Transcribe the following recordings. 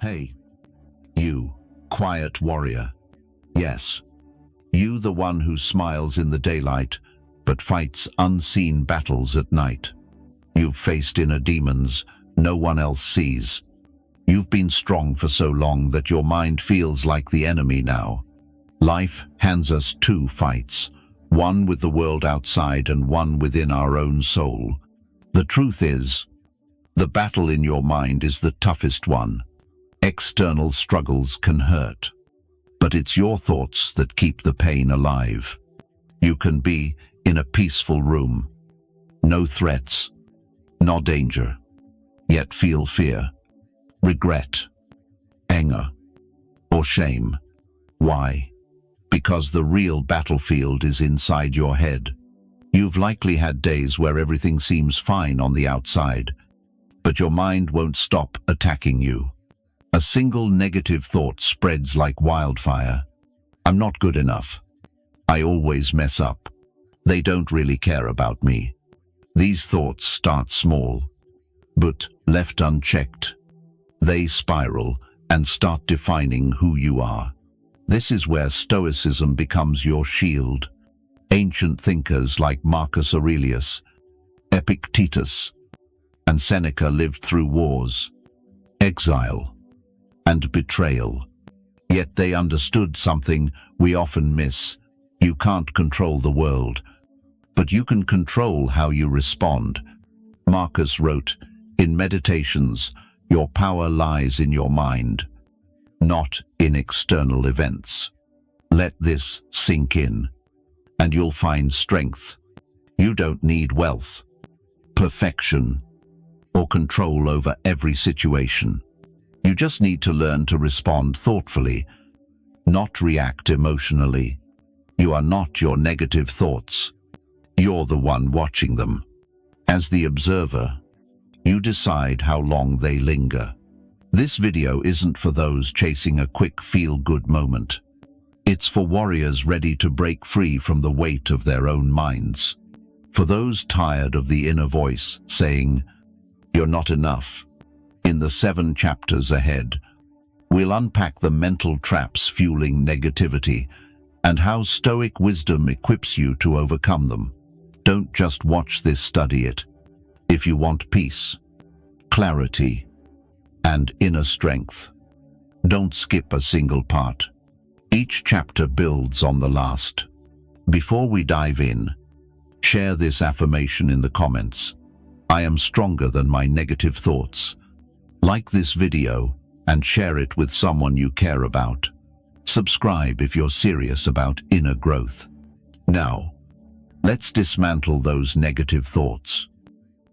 Hey, you, quiet warrior. Yes, you the one who smiles in the daylight, but fights unseen battles at night. You've faced inner demons no one else sees. You've been strong for so long that your mind feels like the enemy now. Life hands us two fights, one with the world outside and one within our own soul. The truth is, the battle in your mind is the toughest one. External struggles can hurt, but it's your thoughts that keep the pain alive. You can be in a peaceful room, no threats, no danger, yet feel fear, regret, anger, or shame. Why? Because the real battlefield is inside your head. You've likely had days where everything seems fine on the outside, but your mind won't stop attacking you. A single negative thought spreads like wildfire. I'm not good enough. I always mess up. They don't really care about me. These thoughts start small, but left unchecked, they spiral and start defining who you are. This is where Stoicism becomes your shield. Ancient thinkers like Marcus Aurelius, Epictetus, and Seneca lived through wars, exile, and betrayal. Yet they understood something we often miss. You can't control the world, but you can control how you respond. Marcus wrote, "In meditations, your power lies in your mind, not in external events." Let this sink in, and you'll find strength. You don't need wealth, perfection, or control over every situation. You just need to learn to respond thoughtfully, not react emotionally. You are not your negative thoughts. You're the one watching them. As the observer, you decide how long they linger. This video isn't for those chasing a quick feel-good moment. It's for warriors ready to break free from the weight of their own minds. For those tired of the inner voice saying, "You're not enough." In the 7 chapters ahead, we'll unpack the mental traps fueling negativity and how Stoic wisdom equips you to overcome them. Don't just watch this, study it. If you want peace, clarity, and inner strength, don't skip a single part. Each chapter builds on the last. Before we dive in, share this affirmation in the comments. I am stronger than my negative thoughts. Like this video and share it with someone you care about. Subscribe if you're serious about inner growth. Now, let's dismantle those negative thoughts,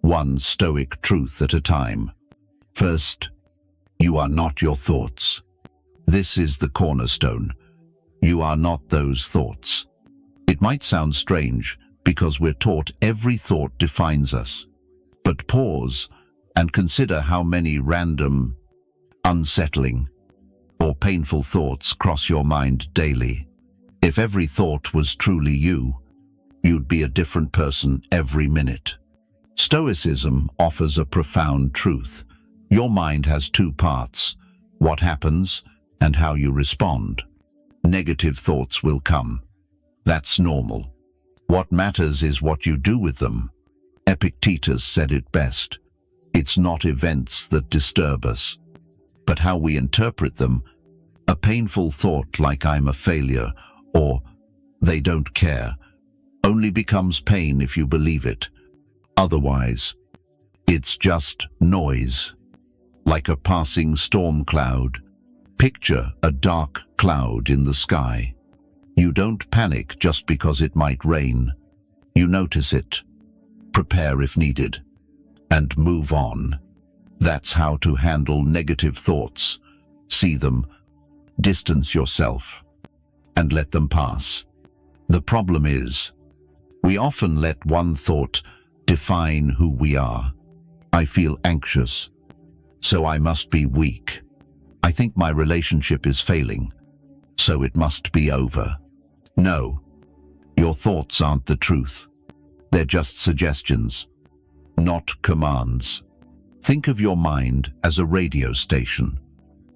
one Stoic truth at a time. First, you are not your thoughts. This is the cornerstone. You are not those thoughts. It might sound strange because we're taught every thought defines us. But pause and consider how many random, unsettling, or painful thoughts cross your mind daily. If every thought was truly you, you'd be a different person every minute. Stoicism offers a profound truth. Your mind has 2 parts, what happens and how you respond. Negative thoughts will come. That's normal. What matters is what you do with them. Epictetus said it best. It's not events that disturb us, but how we interpret them. A painful thought like "I'm a failure" or "they don't care" only becomes pain if you believe it. Otherwise, it's just noise, like a passing storm cloud. Picture a dark cloud in the sky. You don't panic just because it might rain. You notice it, prepare if needed, and move on. That's how to handle negative thoughts. See them, distance yourself, and let them pass. The problem is, we often let one thought define who we are. I feel anxious, so I must be weak. I think my relationship is failing, so it must be over. No, your thoughts aren't the truth. They're just suggestions, not commands. Think of your mind as a radio station.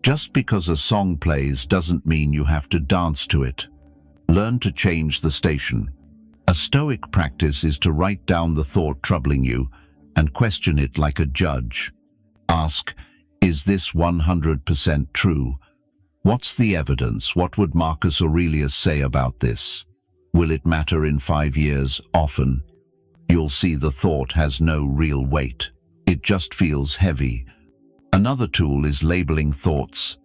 Just because a song plays doesn't mean you have to dance to it. Learn to change the station. A Stoic practice is to write down the thought troubling you and question it like a judge. Ask, is this 100% true? What's the evidence? What would Marcus Aurelius say about this? Will it matter in 5 years? Often, you'll see the thought has no real weight. It just feels heavy. Another tool is labeling thoughts.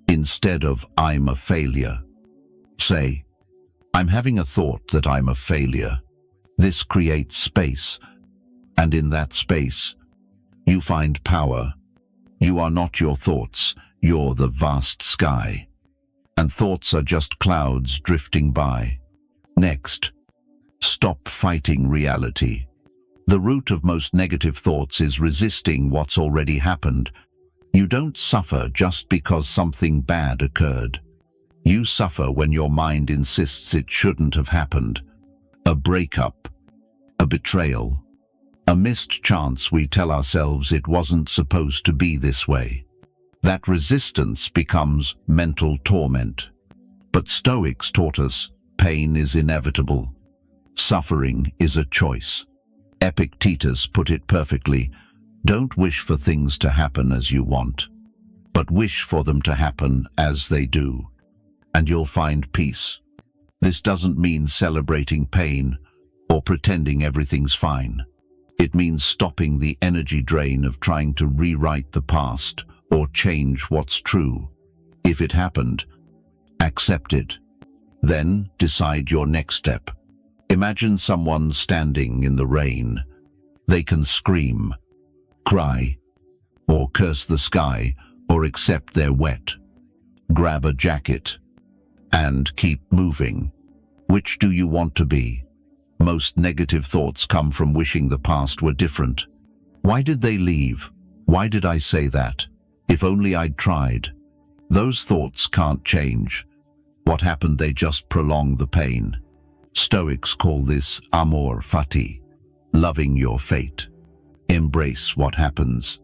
Instead of "I'm a failure," say, "I'm having a thought that I'm a failure." This creates space, and in that space, you find power. You are not your thoughts, you're the vast sky. And thoughts are just clouds drifting by. Next, stop fighting reality. The root of most negative thoughts is resisting what's already happened. You don't suffer just because something bad occurred. You suffer when your mind insists it shouldn't have happened. A breakup, a betrayal, a missed chance. We tell ourselves it wasn't supposed to be this way. That resistance becomes mental torment. But Stoics taught us pain is inevitable. Suffering is a choice. Epictetus put it perfectly. Don't wish for things to happen as you want, but wish for them to happen as they do, and you'll find peace. This doesn't mean celebrating pain or pretending everything's fine. It means stopping the energy drain of trying to rewrite the past or change what's true. If it happened, accept it. Then decide your next step. Imagine someone standing in the rain. They can scream, cry, or curse the sky, or accept they're wet. Grab a jacket and keep moving. Which do you want to be? Most negative thoughts come from wishing the past were different. Why did they leave? Why did I say that? If only I'd tried. Those thoughts can't change. What happened? They just prolong the pain. Stoics call this amor fati, loving your fate. Embrace what happens,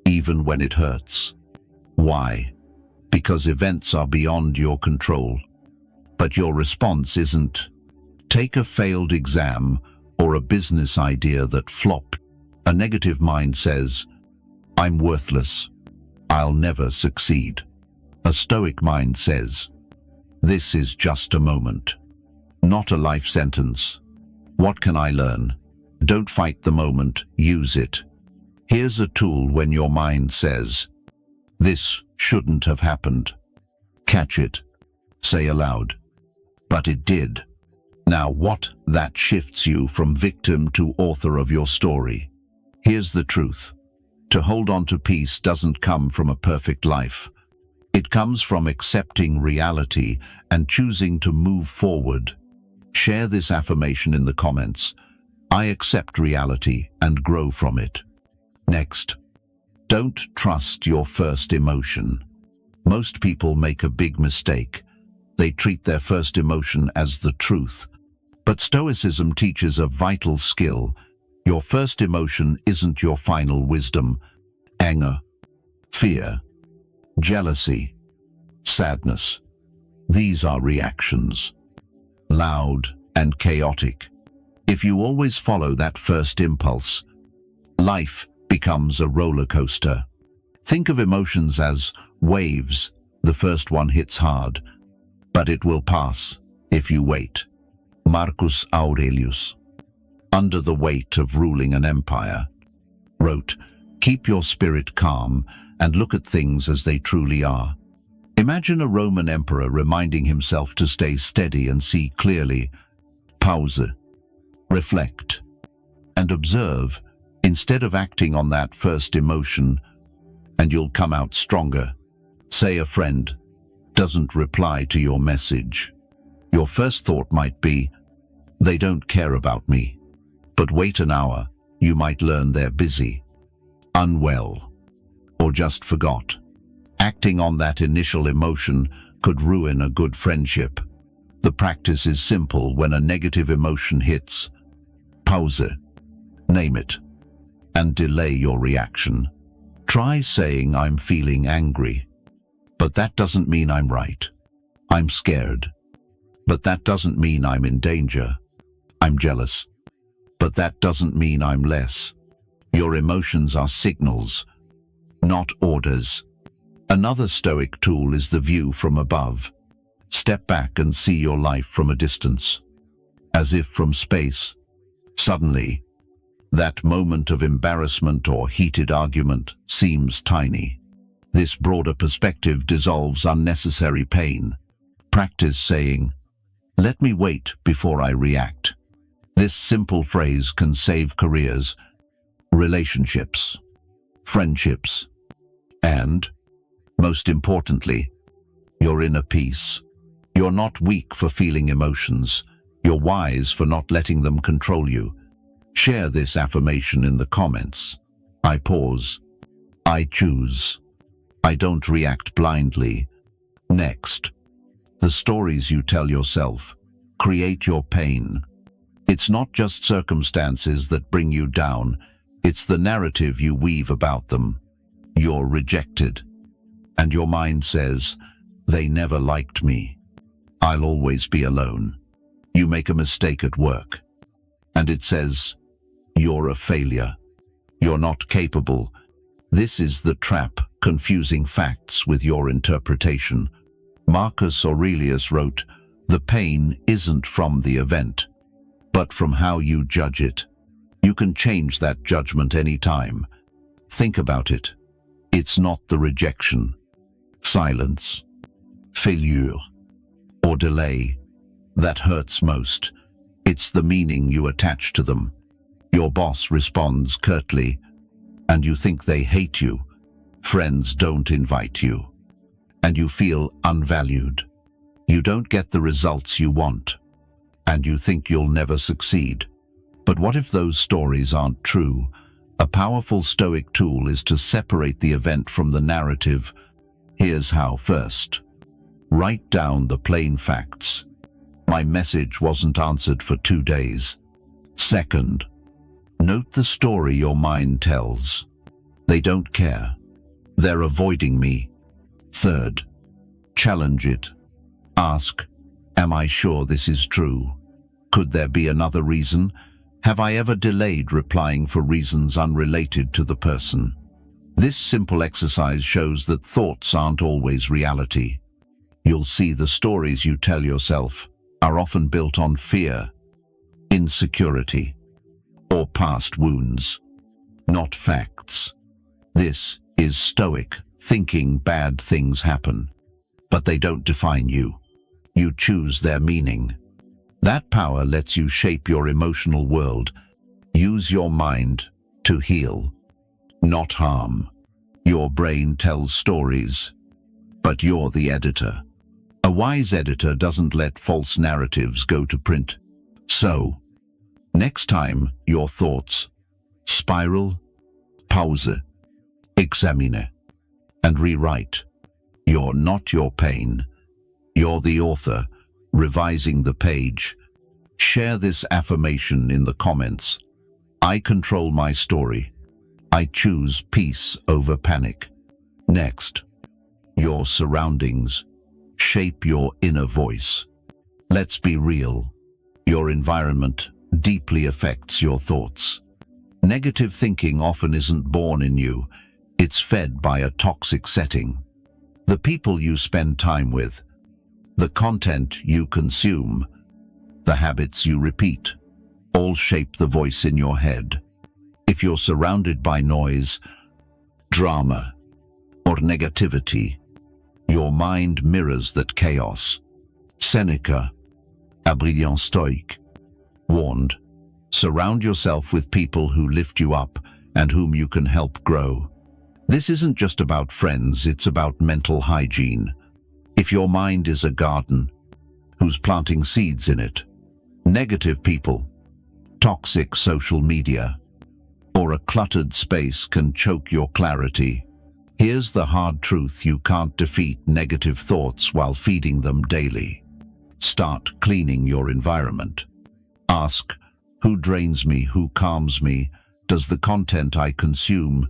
even when it hurts. Why? Because events are beyond your control. But your response isn't. Take a failed exam or a business idea that flopped. A negative mind says, "I'm worthless. I'll never succeed." A Stoic mind says, "This is just a moment, not a life sentence. What can I learn?" Don't fight the moment, use it. Here's a tool when your mind says, "This shouldn't have happened." Catch it. Say aloud, "But it did." Now what? That shifts you from victim to author of your story. Here's the truth. To hold on to peace doesn't come from a perfect life. It comes from accepting reality and choosing to move forward. Share this affirmation in the comments. I accept reality and grow from it. Next, don't trust your first emotion. Most people make a big mistake. They treat their first emotion as the truth. But Stoicism teaches a vital skill. Your first emotion isn't your final wisdom. Anger, fear, jealousy, sadness. These are reactions. Loud and chaotic. If you always follow that first impulse, life becomes a roller coaster. Think of emotions as waves. The first one hits hard, but it will pass if you wait. Marcus Aurelius, under the weight of ruling an empire, wrote, "Keep your spirit calm and look at things as they truly are." Imagine a Roman emperor reminding himself to stay steady and see clearly. Pause, reflect, and observe instead of acting on that first emotion, and you'll come out stronger. Say a friend doesn't reply to your message. Your first thought might be, "They don't care about me." But wait an hour, you might learn they're busy, unwell, or just forgot. Acting on that initial emotion could ruin a good friendship. The practice is simple. When a negative emotion hits, pause it, name it, and delay your reaction. Try saying, "I'm feeling angry," but that doesn't mean I'm right. I'm scared, but that doesn't mean I'm in danger. I'm jealous, but that doesn't mean I'm less. Your emotions are signals, not orders. Another Stoic tool is the view from above. Step back and see your life from a distance, as if from space. Suddenly, that moment of embarrassment or heated argument seems tiny. This broader perspective dissolves unnecessary pain. Practice saying, "Let me wait before I react." This simple phrase can save careers, relationships, friendships, and, most importantly, your inner peace. You're not weak for feeling emotions. You're wise for not letting them control you. Share this affirmation in the comments. I pause. I choose. I don't react blindly. Next, the stories you tell yourself create your pain. It's not just circumstances that bring you down. It's the narrative you weave about them. You're rejected. And your mind says, "They never liked me. I'll always be alone." You make a mistake at work, and it says, "You're a failure. You're not capable." This is the trap, confusing facts with your interpretation. Marcus Aurelius wrote, "The pain isn't from the event, but from how you judge it." You can change that judgment anytime. Think about it. It's not the rejection, silence, failure, or delay that hurts most. It's the meaning you attach to them. Your boss responds curtly, and you think they hate you. Friends don't invite you, and you feel unvalued. You don't get the results you want, and you think you'll never succeed. But what if those stories aren't true? A powerful Stoic tool is to separate the event from the narrative. Here's how. First, write down the plain facts. My message wasn't answered for 2 days. Second, note the story your mind tells. They don't care. They're avoiding me. Third, challenge it. Ask, am I sure this is true? Could there be another reason? Have I ever delayed replying for reasons unrelated to the person? This simple exercise shows that thoughts aren't always reality. You'll see the stories you tell yourself are often built on fear, insecurity, or past wounds, not facts. This is Stoic thinking. Bad things happen, but they don't define you. You choose their meaning. That power lets you shape your emotional world. Use your mind to heal, not harm. Your brain tells stories, but you're the editor. A wise editor doesn't let false narratives go to print. So, next time your thoughts spiral, pause, examine, and rewrite. You're not your pain. You're the author, revising the page. Share this affirmation in the comments. I control my story. I choose peace over panic. Next, your surroundings shape your inner voice. Let's be real. Your environment deeply affects your thoughts. Negative thinking often isn't born in you. It's fed by a toxic setting. The people you spend time with, the content you consume, the habits you repeat, all shape the voice in your head. If you're surrounded by noise, drama, or negativity, your mind mirrors that chaos. Seneca, a brilliant Stoic, warned, surround yourself with people who lift you up and whom you can help grow. This isn't just about friends, it's about mental hygiene. If your mind is a garden, who's planting seeds in it? Negative people, toxic social media, or a cluttered space can choke your clarity. Here's the hard truth: you can't defeat negative thoughts while feeding them daily. Start cleaning your environment. Ask, who drains me, who calms me? Does the content I consume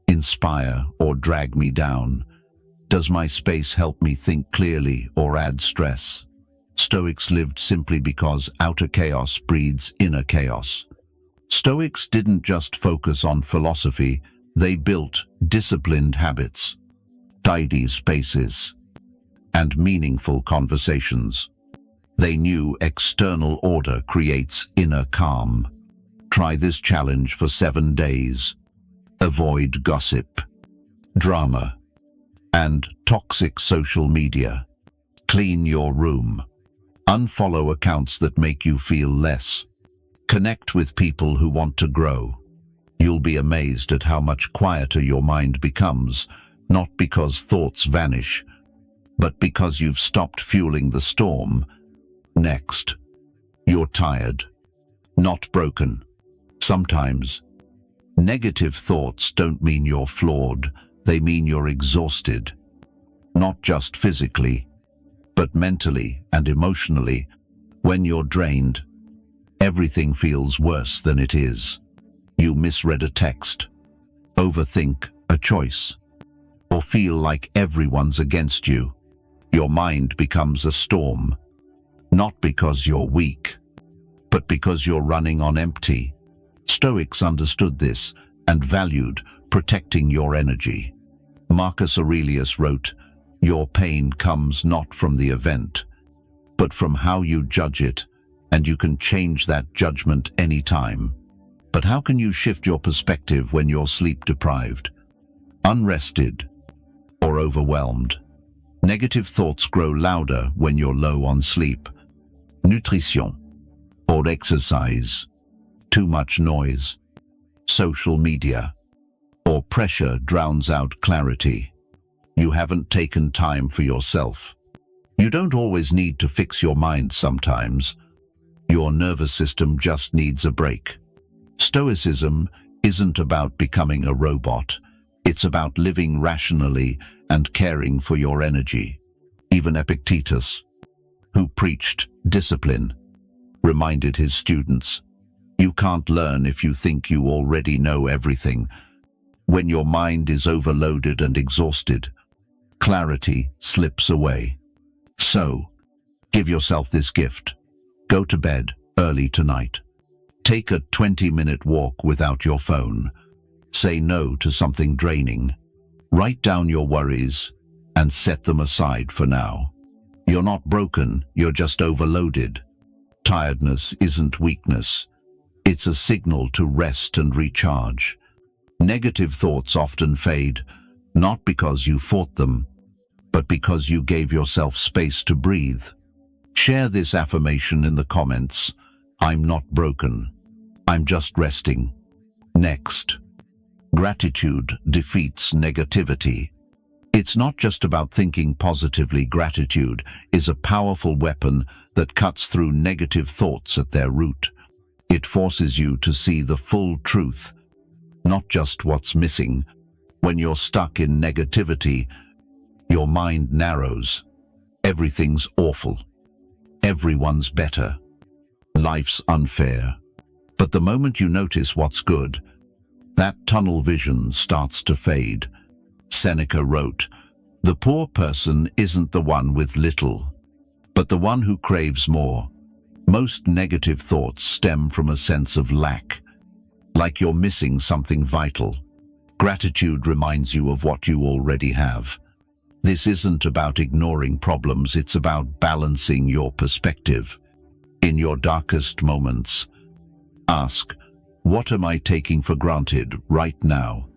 inspire or drag me down? Does my space help me think clearly or add stress? Stoics lived simply because outer chaos breeds inner chaos. Stoics didn't just focus on philosophy, they built disciplined habits, tidy spaces, and meaningful conversations. They knew external order creates inner calm. Try this challenge for 7 days. Avoid gossip, drama, and toxic social media. Clean your room. Unfollow accounts that make you feel less. Connect with people who want to grow. You'll be amazed at how much quieter your mind becomes, not because thoughts vanish, but because you've stopped fueling the storm. Next, you're tired, not broken. Sometimes, negative thoughts don't mean you're flawed, they mean you're exhausted. Not just physically, but mentally and emotionally. When you're drained, everything feels worse than it is. You misread a text, overthink a choice, or feel like everyone's against you. Your mind becomes a storm, not because you're weak, but because you're running on empty. Stoics understood this and valued protecting your energy. Marcus Aurelius wrote, "Your pain comes not from the event, but from how you judge it, and you can change that judgment anytime." But how can you shift your perspective when you're sleep-deprived, unrested, or overwhelmed? Negative thoughts grow louder when you're low on sleep, nutrition, or exercise, too much noise, social media, or pressure drowns out clarity. You haven't taken time for yourself. You don't always need to fix your mind sometimes. Your nervous system just needs a break. Stoicism isn't about becoming a robot. It's about living rationally and caring for your energy. Even Epictetus, who preached discipline, reminded his students, "You can't learn if you think you already know everything." When your mind is overloaded and exhausted, clarity slips away. So, give yourself this gift. Go to bed early tonight. Take a 20-minute walk without your phone. Say no to something draining. Write down your worries and set them aside for now. You're not broken, you're just overloaded. Tiredness isn't weakness. It's a signal to rest and recharge. Negative thoughts often fade, not because you fought them, but because you gave yourself space to breathe. Share this affirmation in the comments. I'm not broken. I'm just resting. Next, gratitude defeats negativity. It's not just about thinking positively. Gratitude is a powerful weapon that cuts through negative thoughts at their root. It forces you to see the full truth, not just what's missing. When you're stuck in negativity, your mind narrows. Everything's awful. Everyone's better. Life's unfair. But the moment you notice what's good, that tunnel vision starts to fade. Seneca wrote, "The poor person isn't the one with little, but the one who craves more." Most negative thoughts stem from a sense of lack, like you're missing something vital. Gratitude reminds you of what you already have. This isn't about ignoring problems, it's about balancing your perspective. In your darkest moments, ask, what am I taking for granted right now?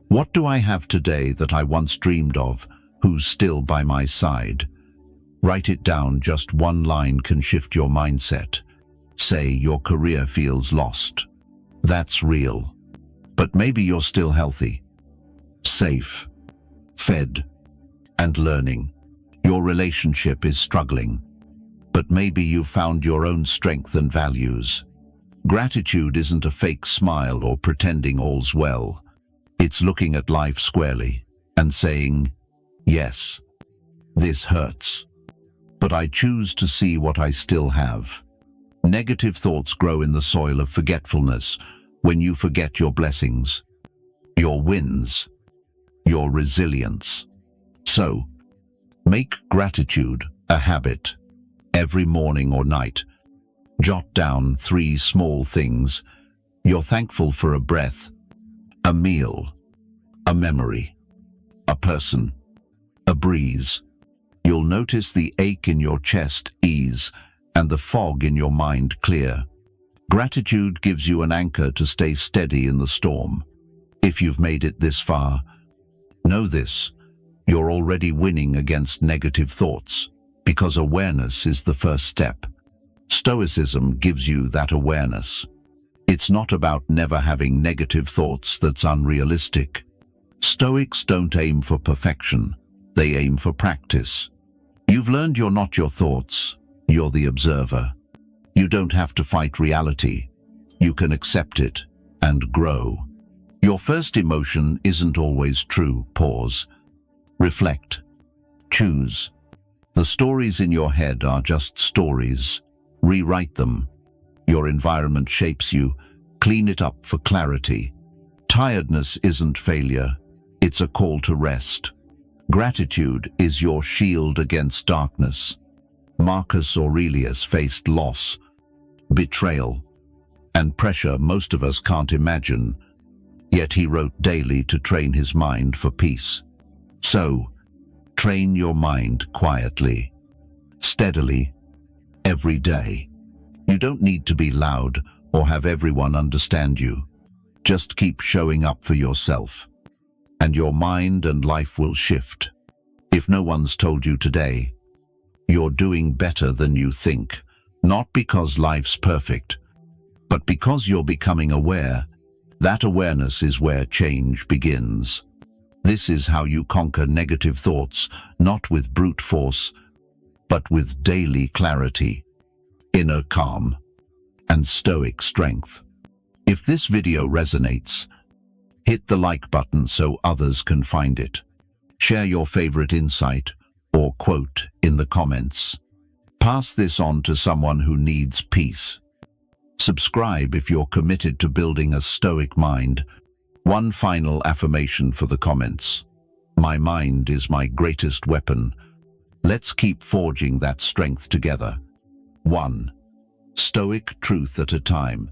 What do I have today that I once dreamed of, who's still by my side? Write it down. Just one line can shift your mindset. Say your career feels lost. That's real. But maybe you're still healthy, safe, fed, and learning. Your relationship is struggling, but maybe you've found your own strength and values. Gratitude isn't a fake smile or pretending all's well. It's looking at life squarely and saying, yes, this hurts, but I choose to see what I still have. Negative thoughts grow in the soil of forgetfulness when you forget your blessings, your wins, your resilience. So, make gratitude a habit. Every morning or night, jot down 3 small things you're thankful for: a breath, a meal, a memory, a person, a breeze. You'll notice the ache in your chest ease and the fog in your mind clear. Gratitude gives you an anchor to stay steady in the storm. If you've made it this far, know this: you're already winning against negative thoughts, because awareness is the first step. Stoicism gives you that awareness. It's not about never having negative thoughts that's unrealistic. Stoics don't aim for perfection, they aim for practice. You've learned you're not your thoughts, you're the observer. You don't have to fight reality. You can accept it and grow. Your first emotion isn't always true. Pause. Reflect. Choose. The stories in your head are just stories. Rewrite them. Your environment shapes you. Clean it up for clarity. Tiredness isn't failure. It's a call to rest. Gratitude is your shield against darkness. Marcus Aurelius faced loss, betrayal, and pressure most of us can't imagine, yet he wrote daily to train his mind for peace. So, train your mind quietly, steadily, every day. You don't need to be loud or have everyone understand you. Just keep showing up for yourself, and your mind and life will shift. If no one's told you today, you're doing better than you think, not because life's perfect, but because you're becoming aware. That awareness is where change begins. This is how you conquer negative thoughts, not with brute force, but with daily clarity, inner calm, and stoic strength. If this video resonates, hit the like button so others can find it. Share your favorite insight or quote in the comments. Pass this on to someone who needs peace. Subscribe if you're committed to building a stoic mind. One final affirmation for the comments. My mind is my greatest weapon. Let's keep forging that strength together. 1. Stoic truth at a time.